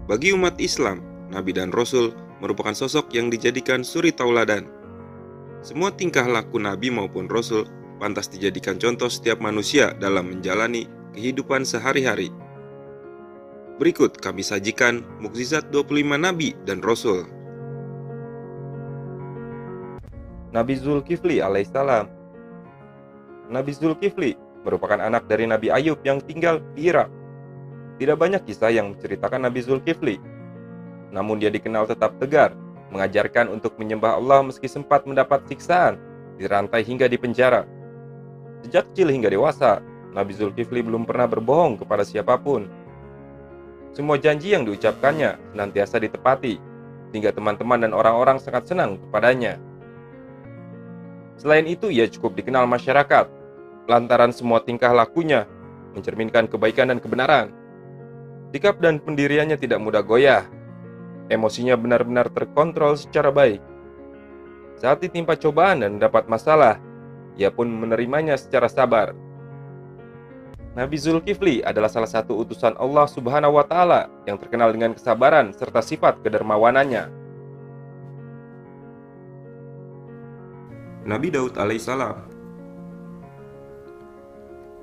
Bagi umat Islam, Nabi dan Rasul merupakan sosok yang dijadikan suri tauladan. Semua tingkah laku Nabi maupun Rasul pantas dijadikan contoh setiap manusia dalam menjalani kehidupan sehari-hari. Berikut kami sajikan mukjizat 25 Nabi dan Rasul. Nabi Zulkifli alaihissalam. Nabi Zulkifli merupakan anak dari Nabi Ayub yang tinggal di Irak. Tidak banyak kisah yang menceritakan Nabi Zulkifli, namun dia dikenal tetap tegar, mengajarkan untuk menyembah Allah meski sempat mendapat siksaan, dirantai hingga di penjara. Sejak kecil hingga dewasa, Nabi Zulkifli belum pernah berbohong kepada siapapun. Semua janji yang diucapkannya senantiasa ditepati, sehingga teman-teman dan orang-orang sangat senang kepadanya. Selain itu, ia cukup dikenal masyarakat, lantaran semua tingkah lakunya mencerminkan kebaikan dan kebenaran. Sikap dan pendiriannya tidak mudah goyah. Emosinya benar-benar terkontrol secara baik. Saat ditimpa cobaan dan mendapat masalah, ia pun menerimanya secara sabar. Nabi Zulkifli adalah salah satu utusan Allah Subhanahu wa Ta'ala yang terkenal dengan kesabaran serta sifat kedermawanannya. Nabi Daud alaihissalam.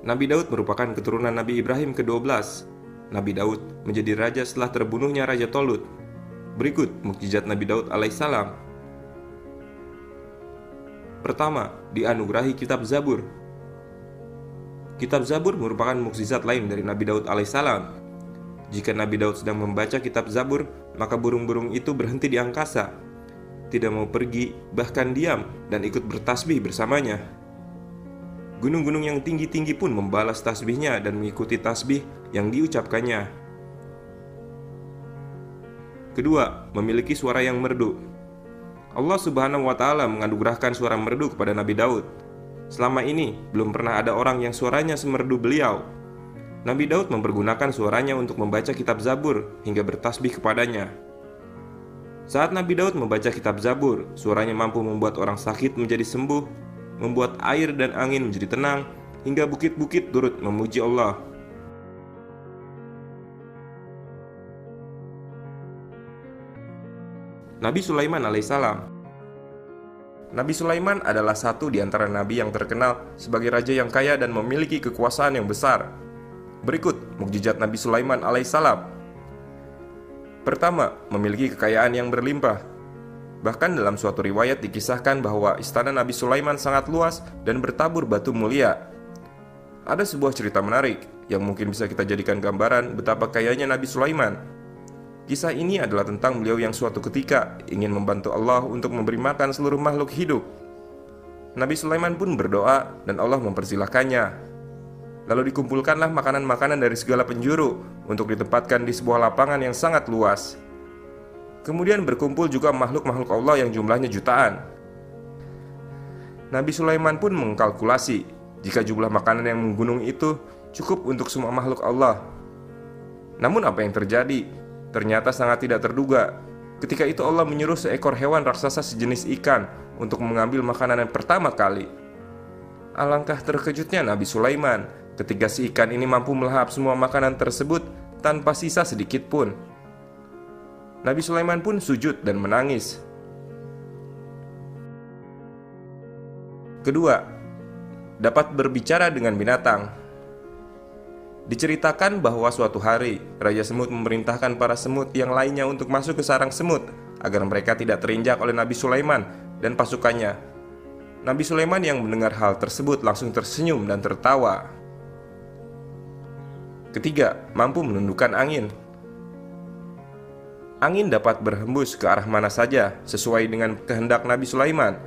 Nabi Daud merupakan keturunan Nabi Ibrahim ke-12. Nabi Daud menjadi raja setelah terbunuhnya Raja Tolut. Berikut mukjizat Nabi Daud alaihissalam. Pertama, dianugerahi kitab Zabur. Kitab Zabur merupakan mukjizat lain dari Nabi Daud alaihissalam. Jika Nabi Daud sedang membaca kitab Zabur, maka burung-burung itu berhenti di angkasa, tidak mau pergi, bahkan diam dan ikut bertasbih bersamanya. Gunung-gunung yang tinggi-tinggi pun membalas tasbihnya dan mengikuti tasbih yang diucapkannya. Kedua, memiliki suara yang merdu. Allah Subhanahu wa Ta'ala menganugerahkan suara merdu kepada Nabi Daud. Selama ini, belum pernah ada orang yang suaranya semerdu beliau. Nabi Daud mempergunakan suaranya untuk membaca kitab Zabur hingga bertasbih kepadanya. Saat Nabi Daud membaca kitab Zabur, suaranya mampu membuat orang sakit menjadi sembuh, membuat air dan angin menjadi tenang, hingga bukit-bukit turut memuji Allah. Nabi Sulaiman alaihissalam. Nabi Sulaiman adalah satu di antara nabi yang terkenal sebagai raja yang kaya dan memiliki kekuasaan yang besar. Berikut mukjizat Nabi Sulaiman alaihissalam. Pertama, memiliki kekayaan yang berlimpah. Bahkan dalam suatu riwayat dikisahkan bahwa istana Nabi Sulaiman sangat luas dan bertabur batu mulia. Ada sebuah cerita menarik yang mungkin bisa kita jadikan gambaran betapa kayanya Nabi Sulaiman. Kisah ini adalah tentang beliau yang suatu ketika ingin membantu Allah untuk memberi makan seluruh makhluk hidup. Nabi Sulaiman pun berdoa dan Allah mempersilahkannya. Lalu dikumpulkanlah makanan-makanan dari segala penjuru untuk ditempatkan di sebuah lapangan yang sangat luas. Kemudian berkumpul juga makhluk-makhluk Allah yang jumlahnya jutaan. Nabi Sulaiman pun mengkalkulasi jika jumlah makanan yang menggunung itu cukup untuk semua makhluk Allah. Namun apa yang terjadi? Ternyata sangat tidak terduga. Ketika itu Allah menyuruh seekor hewan raksasa sejenis ikan untuk mengambil makanan yang pertama kali. Alangkah terkejutnya Nabi Sulaiman ketika si ikan ini mampu melahap semua makanan tersebut tanpa sisa sedikit pun. Nabi Sulaiman pun sujud dan menangis. Kedua, dapat berbicara dengan binatang. Diceritakan bahwa suatu hari Raja Semut memerintahkan para semut yang lainnya untuk masuk ke sarang semut agar mereka tidak terinjak oleh Nabi Sulaiman dan pasukannya. Nabi Sulaiman yang mendengar hal tersebut langsung tersenyum dan tertawa. Ketiga, mampu menundukkan angin. Angin dapat berhembus ke arah mana saja sesuai dengan kehendak Nabi Sulaiman.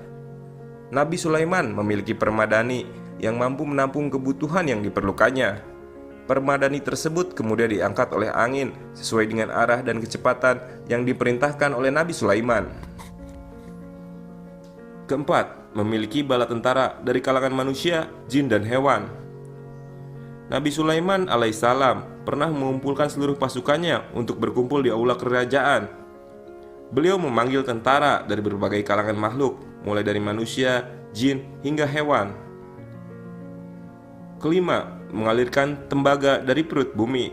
Nabi Sulaiman memiliki permadani yang mampu menampung kebutuhan yang diperlukannya. Permadani tersebut kemudian diangkat oleh angin sesuai dengan arah dan kecepatan yang diperintahkan oleh Nabi Sulaiman. Keempat, memiliki bala tentara dari kalangan manusia, jin, dan hewan. Nabi Sulaiman alaihissalam pernah mengumpulkan seluruh pasukannya untuk berkumpul di aula kerajaan. Beliau memanggil tentara dari berbagai kalangan makhluk, mulai dari manusia, jin, hingga hewan. Kelima, mengalirkan tembaga dari perut bumi.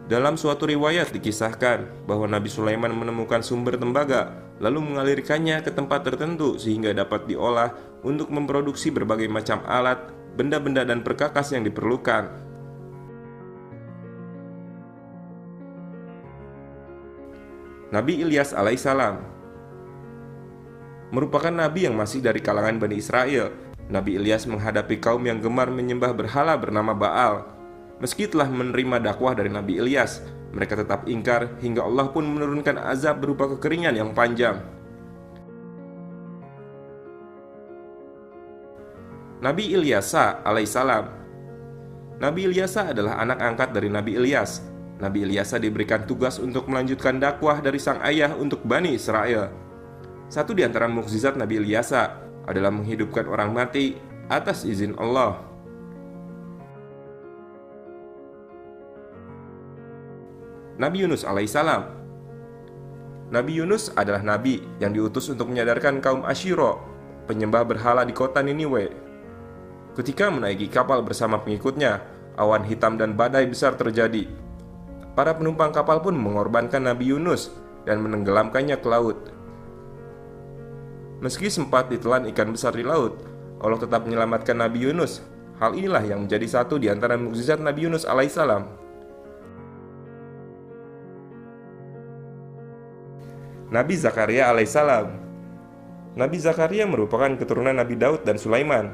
Dalam suatu riwayat dikisahkan bahwa Nabi Sulaiman menemukan sumber tembaga, lalu mengalirkannya ke tempat tertentu sehingga dapat diolah untuk memproduksi berbagai macam alat, benda-benda dan perkakas yang diperlukan. Nabi Ilyas alaihissalam merupakan nabi yang masih dari kalangan Bani Israel. Nabi Ilyas menghadapi kaum yang gemar menyembah berhala bernama Baal. Meski telah menerima dakwah dari Nabi Ilyas, mereka tetap ingkar hingga Allah pun menurunkan azab berupa kekeringan yang panjang. Nabi Ilyasa alaihissalam. Nabi Ilyasa adalah anak angkat dari Nabi Ilyas. Nabi Ilyasa diberikan tugas untuk melanjutkan dakwah dari sang ayah untuk Bani Israel. Satu di antara mukjizat Nabi Ilyasa adalah menghidupkan orang mati atas izin Allah. Nabi Yunus alaihissalam. Nabi Yunus adalah nabi yang diutus untuk menyadarkan kaum Asyiro, penyembah berhala di kota Niniwe. Ketika menaiki kapal bersama pengikutnya, awan hitam dan badai besar terjadi. Para penumpang kapal pun mengorbankan Nabi Yunus dan menenggelamkannya ke laut. Meski sempat ditelan ikan besar di laut, Allah tetap menyelamatkan Nabi Yunus. Hal inilah yang menjadi satu di antara mukjizat Nabi Yunus alaihissalam. Nabi Zakaria alaihissalam. Nabi Zakaria merupakan keturunan Nabi Daud dan Sulaiman.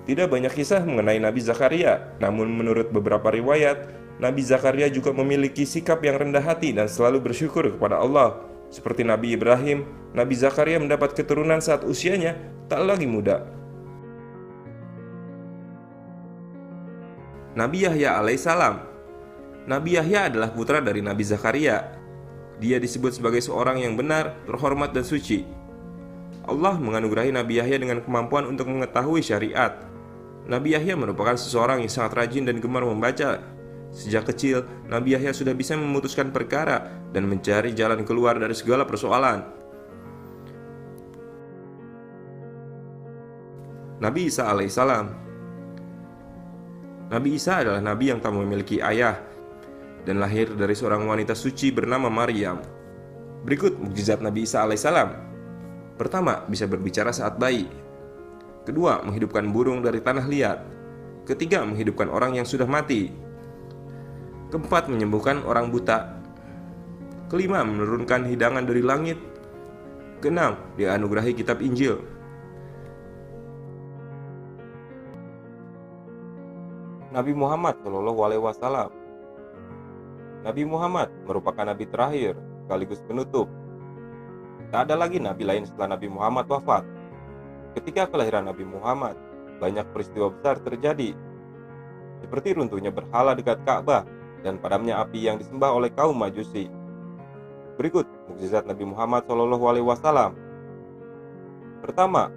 Tidak banyak kisah mengenai Nabi Zakaria, namun menurut beberapa riwayat, Nabi Zakaria juga memiliki sikap yang rendah hati dan selalu bersyukur kepada Allah. Seperti Nabi Ibrahim, Nabi Zakaria mendapat keturunan saat usianya tak lagi muda. Nabi Yahya alaihissalam. Nabi Yahya adalah putra dari Nabi Zakaria. Dia disebut sebagai seorang yang benar, terhormat dan suci. Allah menganugerahi Nabi Yahya dengan kemampuan untuk mengetahui syariat. Nabi Yahya merupakan seseorang yang sangat rajin dan gemar membaca. Sejak kecil, Nabi Yahya sudah bisa memutuskan perkara dan mencari jalan keluar dari segala persoalan. Nabi Isa alaihissalam. Nabi Isa adalah nabi yang tak memiliki ayah dan lahir dari seorang wanita suci bernama Maryam. Berikut mukjizat Nabi Isa alaihissalam. Pertama, bisa berbicara saat bayi. Kedua, menghidupkan burung dari tanah liat. Ketiga, menghidupkan orang yang sudah mati. Keempat, menyembuhkan orang buta. Kelima, menurunkan hidangan dari langit. Keenam, dianugerahi kitab Injil. Nabi Muhammad SAW. Nabi Muhammad merupakan nabi terakhir sekaligus penutup. Tak ada lagi nabi lain setelah Nabi Muhammad wafat. Ketika kelahiran Nabi Muhammad, banyak peristiwa besar terjadi, seperti runtuhnya berhala dekat Ka'bah dan padamnya api yang disembah oleh kaum Majusi. Berikut mukjizat Nabi Muhammad SAW. Pertama,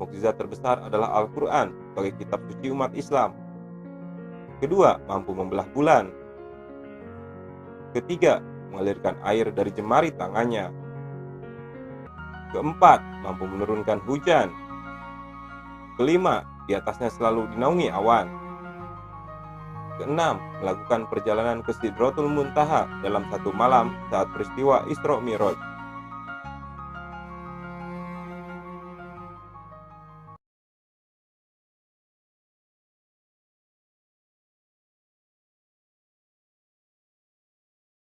mukjizat terbesar adalah Al-Quran sebagai kitab suci umat Islam. Kedua, mampu membelah bulan. Ketiga, mengalirkan air dari jemari tangannya. Keempat, mampu menurunkan hujan. Kelima, di atasnya selalu dinaungi awan. Keenam, melakukan perjalanan ke Sidratul Muntaha dalam satu malam saat peristiwa Isra Mi'raj.